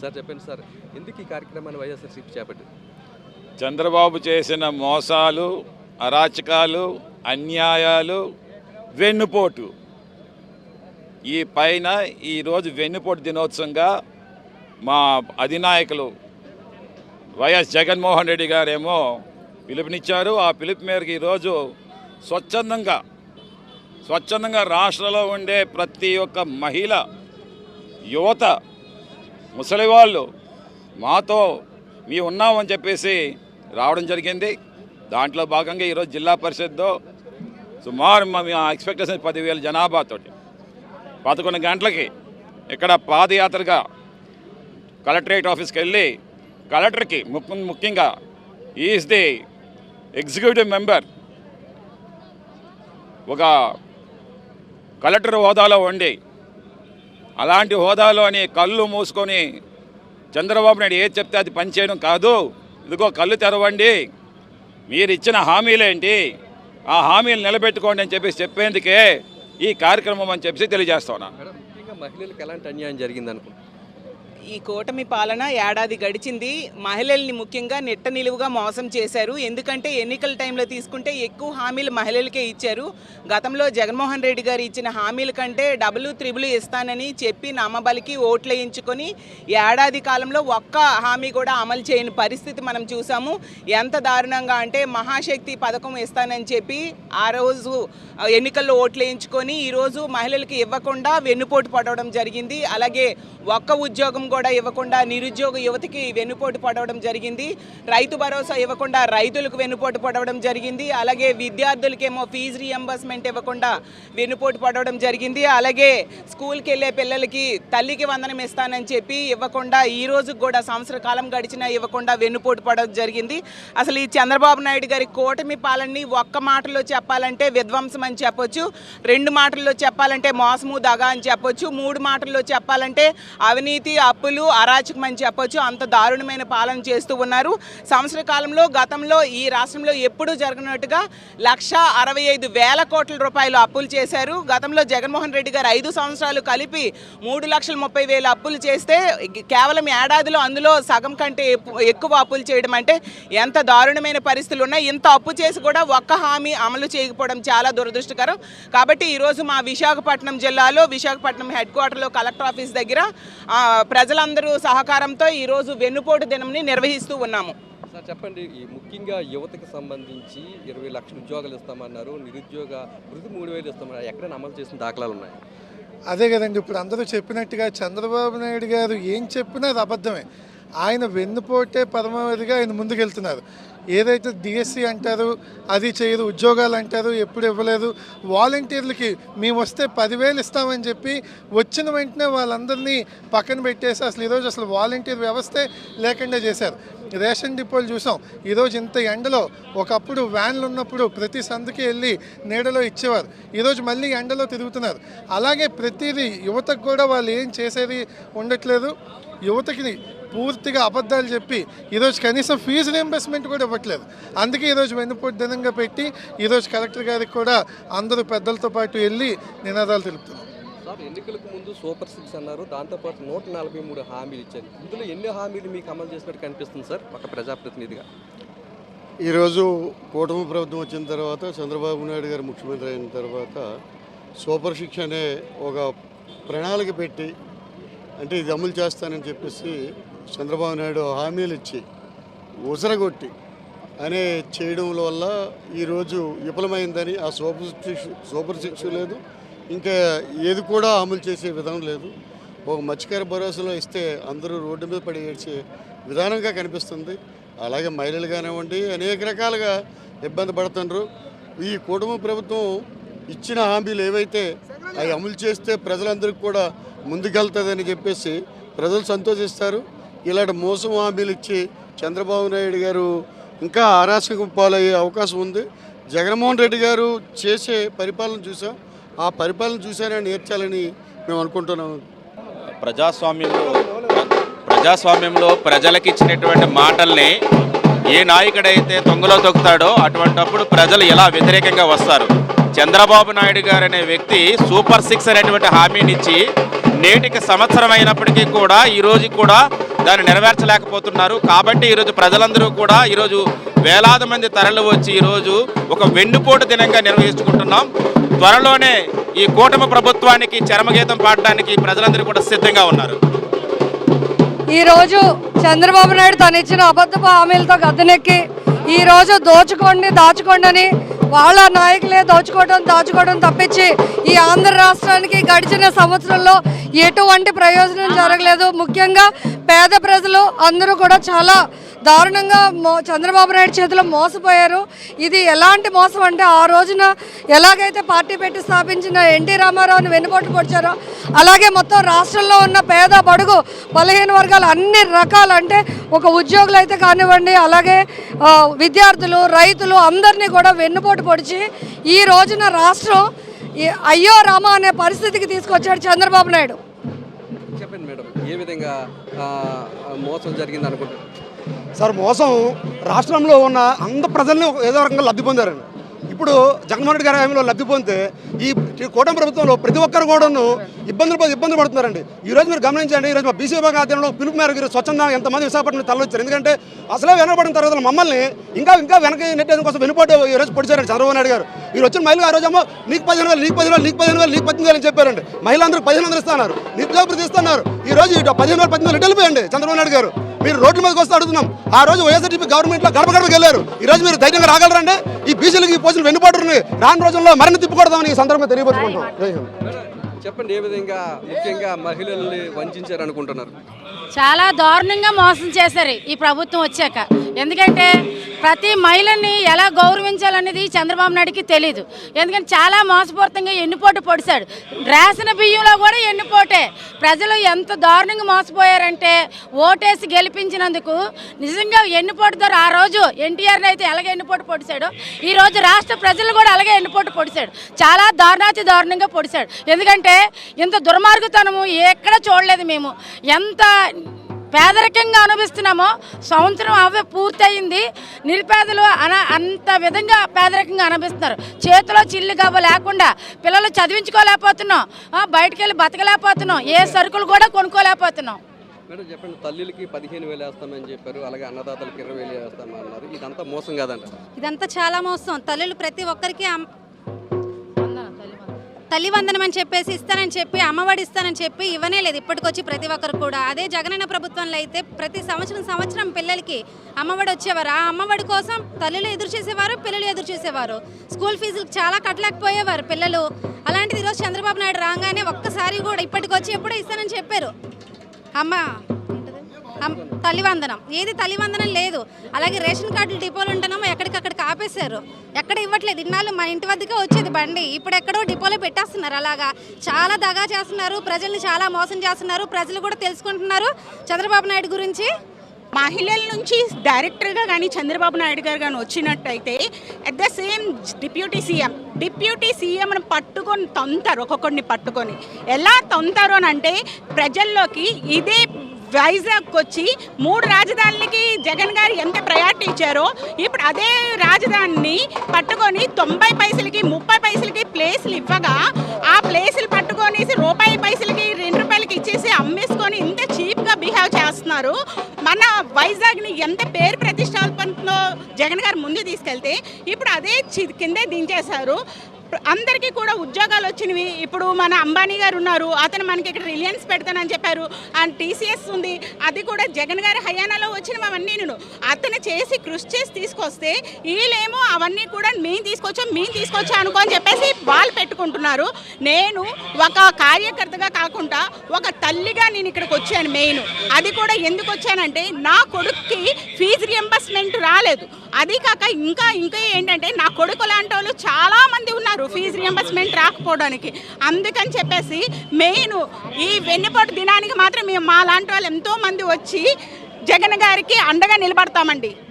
Sir చెప్పండి sir, ఎందుకు ఈ కార్యక్రమాన్ని వైఎస్ఆర్సీపీ చేపట్టింది? చంద్రబాబు చేసిన మోసాలు, అరాచకాలు, అన్యాయాలు, వెన్నుపోటు, ఈ పైన ఈరోజు వెన్నుపోటు దినోత్సవంగా మా అధినాయకులు వైఎస్ జగన్మోహన్ రెడ్డి గారేమో పిలుపునిచ్చారు. ఆ పిలుపు మేరకు ఈరోజు స్వచ్ఛందంగా రాష్ట్రంలో ఉండే ప్రతి ఒక్క మహిళ, యువత, ముసలి వాళ్ళు మాతో మేము ఉన్నామని చెప్పేసి రావడం జరిగింది. దాంట్లో భాగంగా ఈరోజు జిల్లా పరిషత్లో సుమారు మేము ఎక్స్పెక్టేషన్ 10,000 జనాభాతో 11 గంటలకి ఇక్కడ పాదయాత్రగా కలెక్టరేట్ ఆఫీస్కి వెళ్ళి కలెక్టర్కి ముఖ్యంగా ఈజ్ ది ఎగ్జిక్యూటివ్ మెంబర్, ఒక కలెక్టర్ హోదాలో ఉండి అలాంటి హోదాలోని కళ్ళు మూసుకొని చంద్రబాబు నాయుడు ఏది చెప్తే అది పనిచేయడం కాదు, ఇదిగో కళ్ళు తెరవండి, మీరు ఇచ్చిన హామీలేంటి, ఆ హామీలు నిలబెట్టుకోండి అని చెప్పేందుకే ఈ కార్యక్రమం అని చెప్పి తెలియజేస్తా ఉన్నాను. ముఖ్యంగా మహిళలకు ఎలాంటి అన్యాయం జరిగింది అనుకుంటున్నాను? ఈ కూటమి పాలన ఏడాది గడిచింది. మహిళల్ని ముఖ్యంగా నెట్ట నిలువుగా మోసం చేశారు. ఎందుకంటే ఎన్నికల టైంలో తీసుకుంటే ఎక్కువ హామీలు మహిళలకే ఇచ్చారు. గతంలో జగన్మోహన్ రెడ్డి గారు ఇచ్చిన హామీల కంటే డబుల్ త్రిబుల్ ఇస్తానని చెప్పి నమ్మబలికి ఓట్లు వేయించుకొని ఏడాది కాలంలో ఒక్క హామీ కూడా అమలు చేయని పరిస్థితి మనం చూసాము. ఎంత దారుణంగా అంటే మహాశక్తి పథకం ఇస్తానని చెప్పి ఆ రోజు ఎన్నికల్లో ఓట్లు వేయించుకొని ఈరోజు మహిళలకి ఇవ్వకుండా వెన్నుపోటు పడవడం జరిగింది. అలాగే ఒక్క ఉద్యోగం కూడా ఇవ్వకుండా నిరుద్యోగ యువతకి వెన్నుపోటు పడవడం జరిగింది. రైతు భరోసా ఇవ్వకుండా రైతులకు వెన్నుపోటు పడవడం జరిగింది. అలాగే విద్యార్థులకేమో ఫీజు రీఎంబర్స్మెంట్ ఇవ్వకుండా వెన్నుపోటు పడవడం జరిగింది. అలాగే స్కూల్కి వెళ్ళే పిల్లలకి తల్లికి వందనం ఇస్తానని చెప్పి ఇవ్వకుండా ఈ రోజు కూడా సంవత్సర కాలం గడిచినా ఇవ్వకుండా వెన్నుపోటు పడవడం జరిగింది. అసలు ఈ చంద్రబాబు నాయుడు గారి కూటమి పాలనని ఒక్క మాటలో చెప్పాలంటే విధ్వంసం అని చెప్పొచ్చు, 2 మాటల్లో చెప్పాలంటే మోసము దగా అని చెప్పొచ్చు, 3 మాటల్లో చెప్పాలంటే అవినీతి అప్పులు అరాచకం అని చెప్పొచ్చు. అంత దారుణమైన పాలన చేస్తూ ఉన్నారు. సంవత్సర కాలంలో గతంలో ఈ రాష్ట్రంలో ఎప్పుడూ జరగనట్టుగా 1,65,000 కోట్ల రూపాయలు అప్పులు చేశారు. గతంలో జగన్మోహన్ రెడ్డి గారు 5 సంవత్సరాలు కలిపి 3,30,000 అప్పులు చేస్తే కేవలం ఏడాదిలో అందులో సగం కంటే ఎక్కువ అప్పులు చేయడం అంటే ఎంత దారుణమైన పరిస్థితులు ఉన్నాయి. ఇంత అప్పు చేసి కూడా ఒక్క హామీ అమలు చేయకపోవడం చాలా దురదృష్టకరం. కాబట్టి ఈరోజు మా విశాఖపట్నం జిల్లాలో విశాఖపట్నం హెడ్ క్వార్టర్లో కలెక్టర్ ఆఫీస్ దగ్గర ప్రజలందరూ సహకారంతో ఈరోజు వెన్నుపోటు దినంని నిర్వహిస్తూ ఉన్నాము. సార్ చెప్పండి, ఈ ముఖ్యంగా యువతకు సంబంధించి 20 లక్షల ఉద్యోగాలు ఇస్తామన్నారు, నిరుద్యోగ వృత్తి 3,000 ఇస్తామన్నారు, ఎక్కడైనా అమలు చేసిన దాఖలాలు ఉన్నాయి? అదే కదండి, ఇప్పుడు అందరూ చెప్పినట్టుగా చంద్రబాబు నాయుడు గారు ఏం చెప్పినా అది అబద్ధమే. ఆయన వెన్నుపోటే పరమావధిగా ఆయన ముందుకెళ్తున్నారు. ఏదైతే డిఎస్సి అంటారు అది చేయరు, ఉద్యోగాలు అంటారు ఎప్పుడు ఇవ్వలేదు, వాలంటీర్లకి మేము వస్తే 10,000 ఇస్తామని చెప్పి వచ్చిన వెంటనే వాళ్ళందరినీ పక్కన పెట్టేసి అసలు వాలంటీర్ వ్యవస్థే లేకుండా చేశారు. రేషన్ డిపోలు చూసాం, ఈరోజు ఇంత ఎండలో ఒకప్పుడు వ్యాన్లు ఉన్నప్పుడు ప్రతి సందుకి వెళ్ళి నీడలో ఇచ్చేవారు, ఈరోజు మళ్ళీ ఎండలో తిరుగుతున్నారు. అలాగే ప్రతిదీ యువతకు కూడా వాళ్ళు ఏం చేసేది ఉండట్లేదు. యువతకి పూర్తిగా అబద్ధాలు చెప్పి ఈరోజు కనీసం ఫీజు రీయింబర్స్మెంట్ కూడా ఇవ్వట్లేదు. అందుకే ఈరోజు వెన్నుపోటు దినంగా పెట్టి ఈరోజు కలెక్టర్ గారికి కూడా అందరూ పెద్దలతో పాటు వెళ్ళి నినాదాలు తెలుపుతున్నారు. సార్ ఎన్నికలకు ముందు సూపర్ 6 అన్నారు, దాంతోపాటు 143 హామీలు ఇచ్చారు. ఇందులో ఎన్ని హామీలు మీకు అమలు చేసినట్టు కనిపిస్తుంది సార్ ఒక ప్రజాప్రతినిధిగా? ఈరోజు కూటమి ప్రభుత్వం వచ్చిన తర్వాత, చంద్రబాబు నాయుడు గారు ముఖ్యమంత్రి అయిన తర్వాత సూపర్ 6 అనే ఒక ప్రణాళిక పెట్టి అంటే ఇది అమలు చేస్తానని చెప్పేసి చంద్రబాబు నాయుడు హామీలు ఇచ్చి ఉసరగొట్టి అనే చేయడం వల్ల ఈరోజు విఫలమైందని, ఆ సూపర్ 6 లేదు, ఇంకా ఏది కూడా అమలు చేసే విధానం లేదు. ఒక మత్స్యకార భరోసాలో ఇస్తే అందరూ రోడ్డు మీద పడి ఏడ్చే విధానంగా కనిపిస్తుంది. అలాగే మహిళలు కానివ్వండి అనేక రకాలుగా ఇబ్బంది పడుతున్నారు. ఈ కుటుంబ ప్రభుత్వం ఇచ్చిన హామీలు ఏవైతే అవి అమలు చేస్తే ప్రజలందరికీ కూడా ముందుకెళ్తుందని చెప్పేసి ప్రజలు సంతోషిస్తారు. ఇలాంటి మోసం హామీలు ఇచ్చి చంద్రబాబు నాయుడు గారు ఇంకా అరాచకం పాలయ్యే అవకాశం ఉంది. జగన్మోహన్ రెడ్డి గారు చేసే పరిపాలన చూసాం, ఆ పరిపాలన చూసానే నేర్చాలని మేము అనుకుంటున్నాము. ప్రజాస్వామ్యంలో ప్రజలకు ఇచ్చినటువంటి మాటల్ని ఏ నాయకుడైతే తొంగలో తొక్కుతాడో అటువంటప్పుడు ప్రజలు ఎలా వ్యతిరేకంగా వస్తారు. చంద్రబాబు నాయుడు గారు అనే వ్యక్తి సూపర్ 6 అనేటువంటి హామీనిచ్చి నేటికి సంవత్సరం అయినప్పటికీ కూడా ఈరోజు కూడా దాన్ని నెరవేర్చలేకపోతున్నారు. కాబట్టి ఈరోజు ప్రజలందరూ కూడా ఈరోజు వేలాది మంది తరలి వచ్చి ఈరోజు ఒక వెన్నుపోటు దినంగా నిర్వహించుకుంటున్నాం. త్వరలోనే ఈ కూటమి ప్రభుత్వానికి చరమగీతం పాడడానికి ప్రజలందరూ కూడా సిద్ధంగా ఉన్నారు. ఈరోజు చంద్రబాబు నాయుడు తను ఇచ్చిన అబద్ధపు హామీలతో గద్దెనెక్కి ఈరోజు దోచుకోండి దాచుకోండి అని వాళ్ళ నాయకులే దాచుకోవడం తప్పించి ఈ ఆంధ్ర రాష్ట్రానికి గడిచిన సంవత్సరంలో ఎటువంటి ప్రయోజనం జరగలేదు. ముఖ్యంగా పేద ప్రజలు అందరూ కూడా చాలా దారుణంగా చంద్రబాబు నాయుడు చేతిలో మోసపోయారు. ఇది ఎలాంటి మోసం అంటే ఆ రోజున ఎలాగైతే పార్టీ పెట్టి స్థాపించిన ఎన్టీ రామారావుని వెన్నుపోటు పొడిచారో అలాగే మొత్తం రాష్ట్రంలో ఉన్న పేద బడుగు బలహీన వర్గాలు అన్ని రకాలు అంటే ఒక ఉద్యోగులు అయితే కానివ్వండి, అలాగే విద్యార్థులు రైతులు అందరినీ కూడా వెన్నుపోటు పొడిచి ఈ రోజున రాష్ట్రం అయ్యో రామా అనే పరిస్థితికి తీసుకొచ్చాడు చంద్రబాబు నాయుడు. చెప్పండి మేడం, ఏ విధంగా మోసం జరిగింది అనుకుంటున్నారు? సార్, మోసం రాష్ట్రంలో ఉన్న అందరు ప్రజల్ని ఏదో రకంగా లబ్ధి పొందారండి. ఇప్పుడు జగన్మోహన్ రెడ్డి గారి హామీలో లబ్ధి పొందితే ఈ కూటమి ప్రభుత్వంలో ప్రతి ఒక్కరు కూడాను ఇబ్బందులు పడుతున్నారండి. ఈరోజు మీరు గమనించండి, ఈరోజు మా బీసీ విభాగ ఆధ్వర్యంలో పిలుపు మేరకు స్వచ్ఛందంగా ఎంతమంది విశాఖపట్నం తరలిచ్చారు. ఎందుకంటే అసలే వెనకబడిన తరగతులు మమ్మల్ని ఇంకా వెనక నెట్టేందుకు కోసం వెనుపోటు ఈరోజు పొడిచారండి చంద్రబాబు నాయుడు గారు. ఈ వచ్చిన మహిళలు ఆ రోజేమో నీకు 15,000 నీకు 10,000 నీకు 15,000 నీకు 18,000 అని చెప్పారండి. మహిళలందరూ 15,000 ఇస్తున్నారు, నిరుద్యోగ భృతి ఇస్తున్నారు. ఈ రోజు 15,000 18,000 వెళ్ళిపోయండి చంద్రబాబు నాయుడు గారు. మీరు రోడ్ల మీదకి వస్తే అడుగుతున్నాం. ఆ రోజు వైఎస్ఆర్సీపీ గవర్నమెంట్లో గడపకి వెళ్ళారు. ఈ రోజు మీరు ధైర్యంగా రాగలరండి? ఈ బీసీలకు ఈ పోస్టులు వెన్నుపాటుని రాని రోజుల్లో మరిన్ని తిప్పుకూడదామని ఈ సందర్భంగా తెలియపరుచుకుంటాం. చెప్పండి, ఏ విధంగా ముఖ్యంగా మహిళల్ని వంచారు అనుకుంటున్నారు? చాలా దారుణంగా మోసం చేశారు ఈ ప్రభుత్వం వచ్చాక. ఎందుకంటే ప్రతి మహిళని ఎలా గౌరవించాలనేది చంద్రబాబు నాయుడికి తెలీదు. ఎందుకంటే చాలా మోసపూరితంగా ఎన్నుపోటు పొడిచాడు. రేషన్ బియ్యంలో కూడా ఎన్నుపోటే. ప్రజలు ఎంత దారుణంగా మోసపోయారంటే ఓటేసి గెలిపించినందుకు నిజంగా ఎన్నుపోటుదారు. ఆ రోజు ఎన్టీఆర్ని అయితే ఎలాగే ఎన్నుపోటు పొడిచాడో ఈ రోజు రాష్ట్ర ప్రజలు కూడా అలాగే ఎన్నుపోటు పొడిచాడు. చాలా దారుణాతి దారుణంగా పొడిచాడు. ఎందుకంటే ఇంత దుర్మార్గతనము ఎక్కడ చూడలేదు మేము. ఎంత పేదరికంగా అనుభవిస్తున్నామో సంవత్సరం అవే పూర్తయింది. నిరుపేదలు అంత విధంగా పేదరికంగా అనుభవిస్తున్నారు. చేతిలో చిల్లు గవ్వ లేకుండా పిల్లలు చదివించుకోలేకపోతున్నాం, బయటకు వెళ్ళి బతకలేకపోతున్నాం, ఏ సరుకులు కూడా కొనుక్కోలేకపోతున్నాం. మేడం చెప్పండి, తల్లికి 15,000 వేస్తామని చెప్పారు, అలాగే అన్నదాతలకు 20,000 వేస్తామన్నారు. ఇదంతా మోసం కాదంట? ఇదంతా చాలా మోసం. తల్లులు ప్రతి ఒక్కరికి తల్లి వందనం అని చెప్పేసి ఇస్తానని చెప్పి అమ్మఒడి ఇస్తానని చెప్పి ఇవ్వనే లేదు ఇప్పటికొచ్చి ప్రతి ఒక్కరు కూడా. అదే జగనన్న ప్రభుత్వంలో అయితే ప్రతి సంవత్సరం పిల్లలకి అమ్మఒడి వచ్చేవారు. ఆ అమ్మఒడి కోసం తల్లులు ఎదురు చేసేవారు, పిల్లలు ఎదురు చేసేవారు. స్కూల్ ఫీజులు చాలా కట్టలేకపోయేవారు పిల్లలు. అలాంటిది ఈరోజు చంద్రబాబు నాయుడు రాగానే ఒక్కసారి కూడా ఇప్పటికొచ్చి ఎప్పుడో ఇస్తానని చెప్పారు. తల్లి వందనం ఏది తల్లి వందనం లేదు. అలాగే రేషన్ కార్డులు డిపోలు ఉంటున్నామో ఎక్కడికక్కడికి ఆపేశారు, ఎక్కడ ఇవ్వట్లేదు. ఇన్నాళ్ళు మన ఇంటి వద్దకే వచ్చేది బండి, ఇప్పుడు ఎక్కడో డిపోలో పెట్టేస్తున్నారు. అలాగా చాలా దగా చేస్తున్నారు, ప్రజల్ని చాలా మోసం చేస్తున్నారు. ప్రజలు కూడా తెలుసుకుంటున్నారు చంద్రబాబు నాయుడు గురించి. మహిళల నుంచి డైరెక్టర్గా కానీ చంద్రబాబు నాయుడు గారు కానీ వచ్చినట్టయితే అట్ ద సేమ్ డిప్యూటీ సీఎంను పట్టుకొని తొంతారు. ఒక్కొక్కడిని పట్టుకొని ఎలా తొంతారు అని అంటే ప్రజల్లోకి ఇదే వైజాగ్ వచ్చి 3 రాజధానులకి జగన్ గారు ఎంత ప్రయారిటీ ఇచ్చారో ఇప్పుడు అదే రాజధానిని పట్టుకొని 90 పైసలకి 30 పైసలకి ప్లేసులు ఇవ్వగా ఆ ప్లేసులు పట్టుకొని రూపాయి పైసలకి 2 రూపాయలకి ఇచ్చేసి అమ్మేసుకొని ఇంత చీప్గా బిహేవ్ చేస్తున్నారు. మన వైజాగ్ని ఎంత పేరు ప్రతిష్టాపనలో జగన్ గారు ముందు తీసుకెళ్తే ఇప్పుడు అదే కిందే దించేశారు. అందరికీ కూడా ఉద్యోగాలు వచ్చినవి. ఇప్పుడు మన అంబానీ గారు ఉన్నారు, అతను మనకి ఇక్కడ రిలయన్స్ పెడతానని చెప్పారు. అండ్ టీసీఎస్ ఉంది, అది కూడా జగన్ గారి హయానాలో వచ్చినవి అవన్నీ. అతను చేసి కృషి చేసి తీసుకొస్తే వీళ్ళేమో అవన్నీ కూడా మేము తీసుకొచ్చా అనుకో అని చెప్పేసి వాళ్ళు పెట్టుకుంటున్నారు. నేను ఒక కార్యకర్తగా కాకుండా ఒక తల్లిగా నేను ఇక్కడికి వచ్చాను. మెయిన్ అది కూడా ఎందుకు వచ్చానంటే నా కొడుక్కి ఫీజు రియంబర్స్మెంట్ రాలేదు. అది కాక ఇంకా ఏంటంటే నా కొడుకు లాంటి వాళ్ళు చాలామంది ఉన్నారు ఫీజు రియంబర్స్మెంట్ రాకపోవడానికి. అందుకని చెప్పేసి మెయిన్ ఈ వెన్నుపోటు దినానికి మాత్రం మేము మా లాంటి వాళ్ళు ఎంతోమంది వచ్చి జగన్ గారికి అండగా నిలబడతామండి.